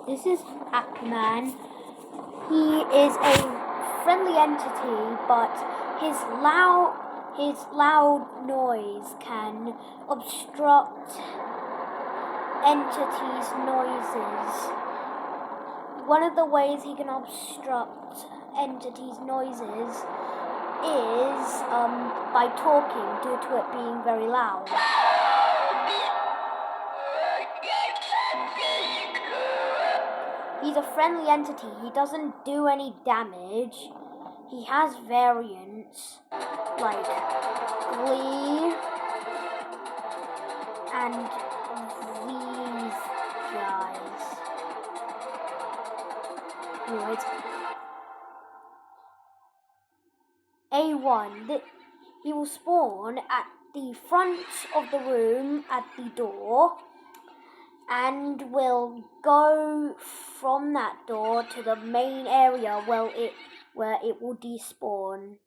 This is Happy Man. He is a friendly entity, but his loud noise can obstruct entities' noises. One of the ways he can obstruct entities' noises is by talking due to it being very loud. He's a friendly entity. He doesn't do any damage. He has variants like Glee and these guys. Anyways, A1. He will spawn at the front of the room at the door, and will go from that door to the main area where it will despawn.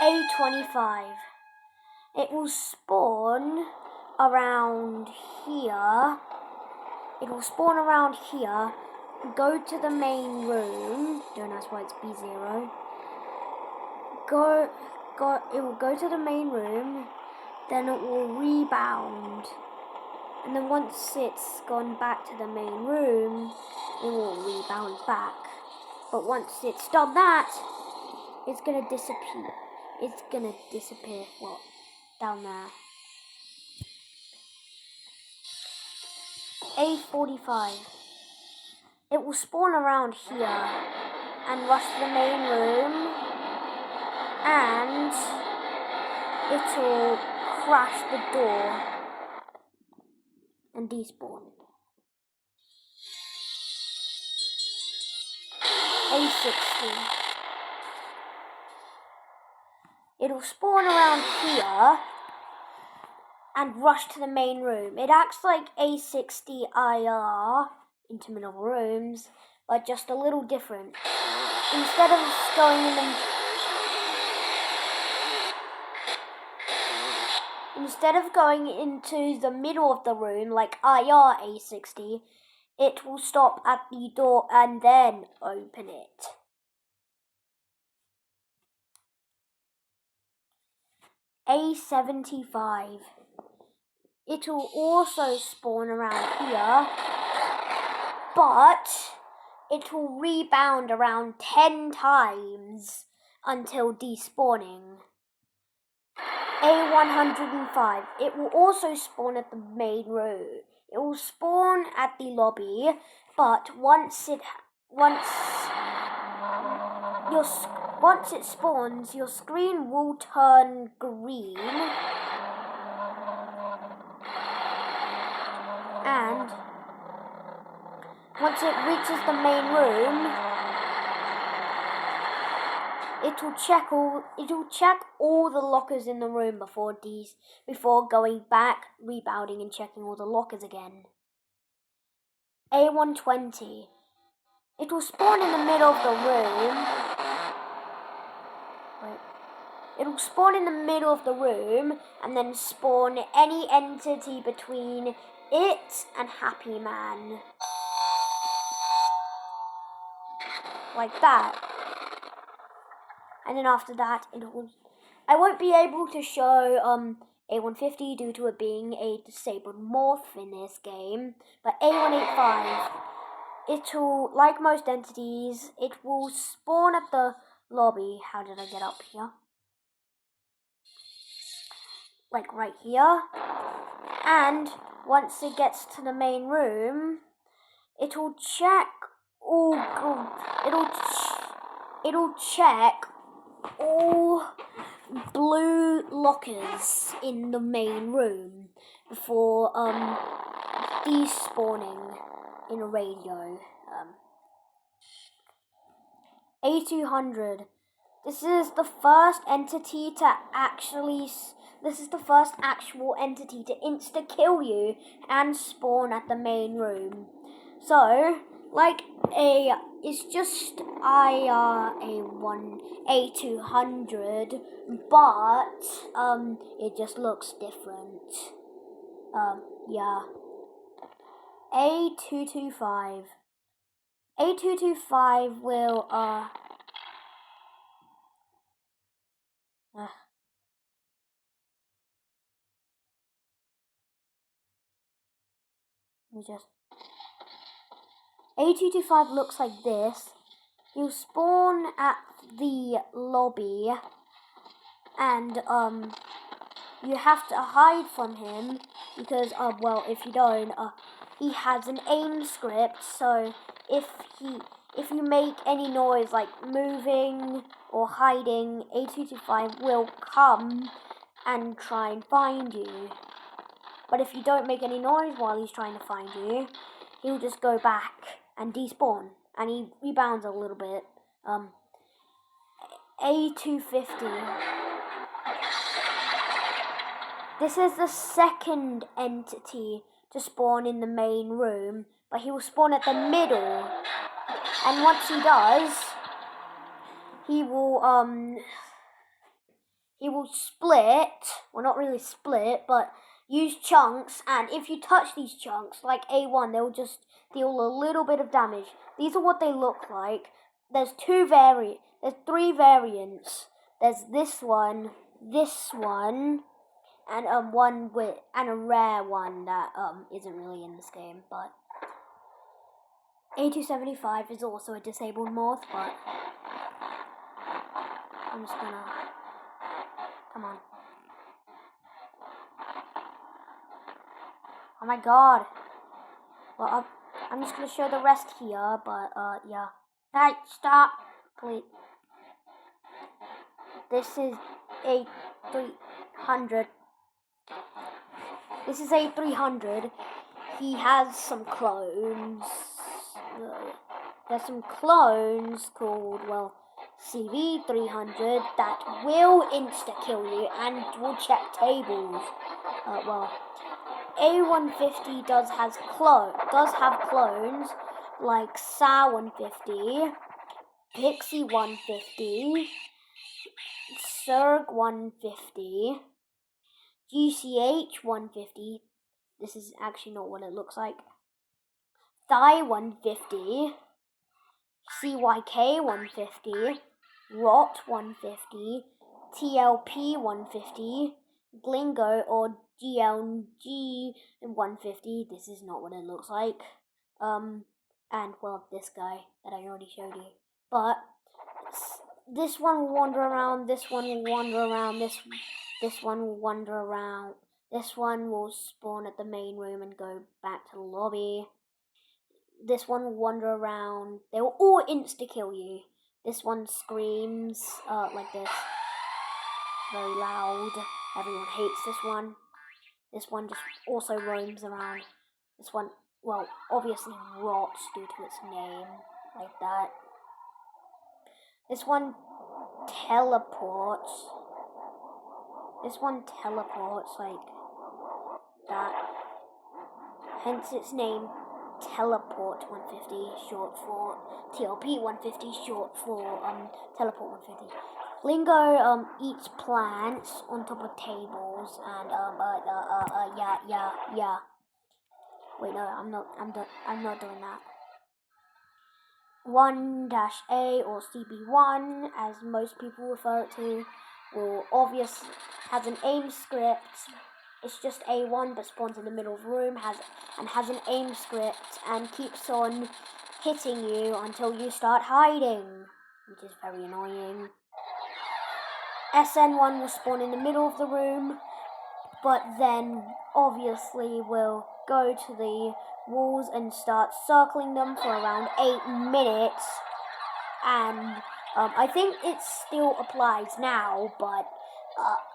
A25. It will spawn around here. Go to the main room. Don't ask why it's B0. It will go to the main room. Then it will rebound, and then once it's gone back to the main room, it will rebound back. But once it's done that, it's gonna disappear. Well, down there. A45. It will spawn around here and rush to the main room, and it'll crash the door and despawn. A60. It'll spawn around here and rush to the main room. It acts like A60 IR, interminable rooms, but just a little different. Instead of going into the middle of the room like IR A60, it will stop at the door and then open it. A75. It will also spawn around here, but it will rebound around 10 times until despawning. A105. It will also spawn at the main room. It will spawn at the lobby, but once it spawns, your screen will turn green, and once it reaches the main room, it'll check all the lockers in the room before going back, rebounding, and checking all the lockers again. A120. It will spawn in the middle of the room. It'll spawn in the middle of the room and then spawn any entity between it and Happy Man. Like that. And then after that, I won't be able to show A150 due to it being a disabled morph in this game. But A185, it'll, like most entities, it will spawn at the lobby. How did I get up here? Like right here. And once it gets to the main room, it'll check all blue lockers in the main room before despawning in a radio. A200. This is the first actual entity to insta-kill you and spawn at the main room. So, it's just A200, but it just looks different. Yeah. A225. A225 will, A225 looks like this. He'll spawn at the lobby, and, you have to hide from him, because, well, if you don't, he has an aim script, so if you make any noise, like moving or hiding, A225 will come and try and find you. But if you don't make any noise while he's trying to find you, he'll just go back and despawn, and he rebounds a little bit. A250. This is the second entity to spawn in the main room, but he will spawn at the middle. And once he does, he will split, well, not really split, but use chunks, and if you touch these chunks, like A1, they'll just deal a little bit of damage. These are what they look like. There's three variants. There's this one, and one with a rare one that isn't really in this game, but A275 is also a disabled morph, but I'm just gonna come on. Oh my god. Well, I'm just gonna show the rest here, but yeah. Hey, stop, please. This is A300. This is A300. He has some clones. There's some clones called, well, CV300 that will insta-kill you and will check tables. Well, A150 does have clones like SA150, Pixie 150, Surg 150, GCH 150. This is actually not what it looks like. Thigh 150, CYK 150, Rot 150, TLP 150, Glingo or GLG 150. This is not what it looks like. And well, this guy that I already showed you. But this one will wander around, this one will wander around, this one will wander around, this one will spawn at the main room and go back to the lobby. This one will wander around. They will all insta-kill you. This one screams like this. Very loud. Everyone hates this one. This one just also roams around. This one, well, obviously rots due to its name. Like that. This one teleports. This one teleports like that. Hence its name. Teleport 150, short for TLP 150, short for Teleport 150. Lingo eats plants on top of tables, and yeah. Wait, no, I'm not doing that. 1-A or CB1, as most people refer it to, will obviously has an aim script. It's just A1, but spawns in the middle of the room, has an aim script, and keeps on hitting you until you start hiding, which is very annoying. SN1 will spawn in the middle of the room, but then obviously will go to the walls and start circling them for around 8 minutes, and I think it still applies now, but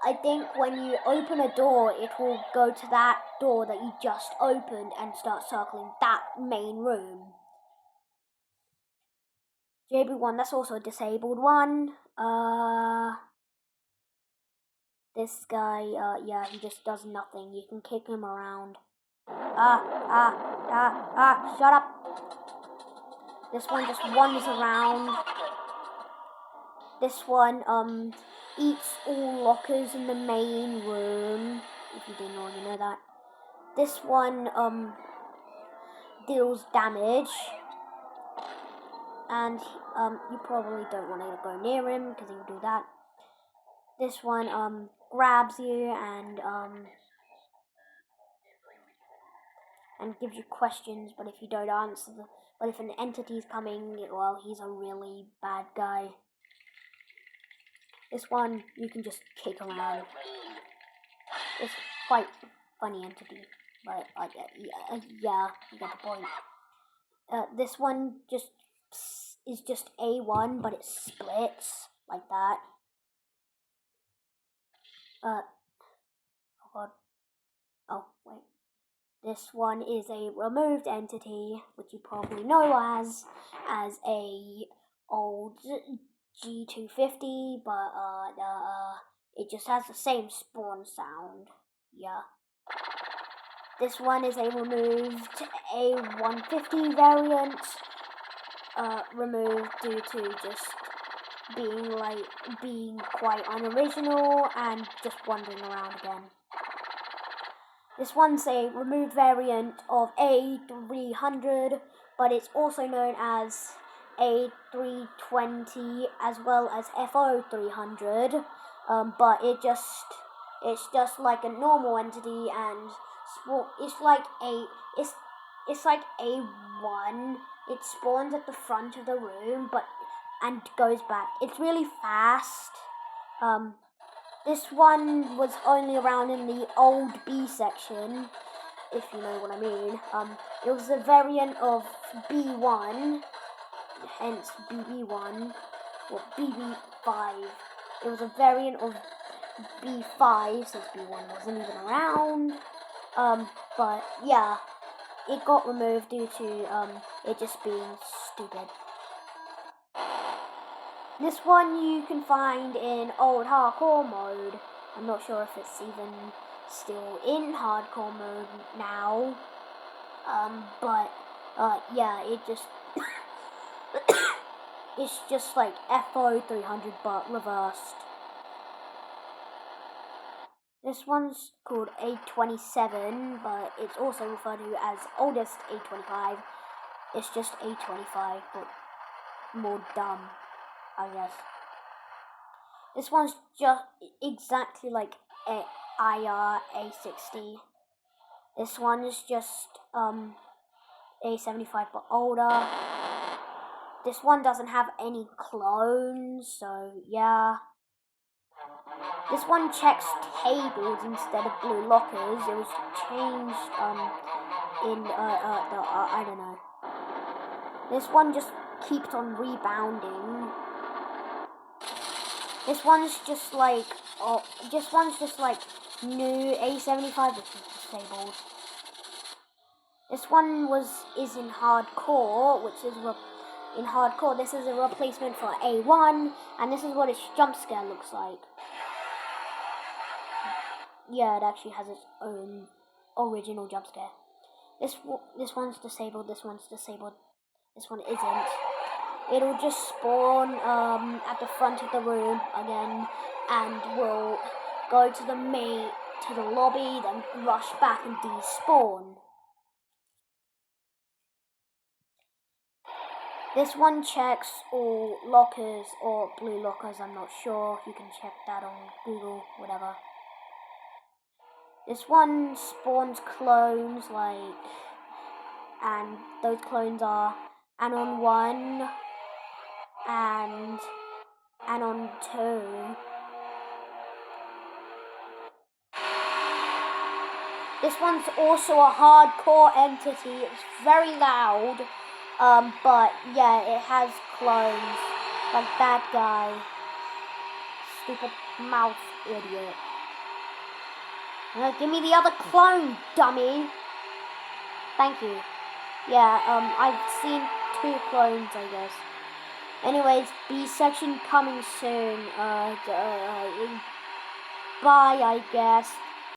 I think when you open a door, it will go to that door that you just opened and start circling that main room. JB1, that's also a disabled one. This guy, yeah, he just does nothing. You can kick him around. Shut up. This one just wanders around. This one, eats all lockers in the main room, if you didn't already know that. This one, deals damage, and you probably don't want to go near him because he will do that. This one grabs you and gives you questions, but if you don't answer but if an entity's coming, well, he's a really bad guy. This one you can just kick around. It's quite funny entity, but yeah, you get the point. This one is just A1, but it splits like that. Oh god. Oh wait. This one is a removed entity, which you probably know as a old G250, but it just has the same spawn sound. Yeah. This one is a removed A150 variant, removed due to just being quite unoriginal and just wandering around again. This one's a removed variant of A300, but it's also known as A320 as well as FO300. But it's just like a normal entity, and it's like A1. It spawns at the front of the room, and goes back. It's really fast. This one was only around in the old B section, if you know what I mean. It was a variant of B1, hence BB1, or BB5. It was a variant of B5, since B1 wasn't even around. But yeah, it got removed due to it just being stupid. This one you can find in old hardcore mode. I'm not sure if it's even still in hardcore mode now. But yeah, it just it's just like FO300 but reversed. This one's called A27, but it's also referred to as oldest A25. It's just A25, but more dumb, I guess. This one's just exactly like IR A60. This one is just A75 but older. This one doesn't have any clones, so yeah. This one checks tables instead of blue lockers. It was changed in I don't know. This one just keeps on rebounding. This one's just like new A75, which is disabled. This one is in hardcore, in hardcore. This is a replacement for A1, and this is what its jump scare looks like. Yeah, it actually has its own original jump scare. This one's disabled. This one's disabled. This one isn't. It'll just spawn at the front of the room again, and will go to the lobby, then rush back and despawn. This one checks all lockers or blue lockers. I'm not sure. You can check that on Google, whatever. This one spawns clones, and those clones are Anon 1 and Anon 2. This one's also a hardcore entity. It's very loud, but yeah, it has clones, like that guy. Stupid mouth idiot. Give me the other clone, dummy. Thank you. Yeah, I've seen 2 clones, I guess. Anyways, B section coming soon. Bye, I guess.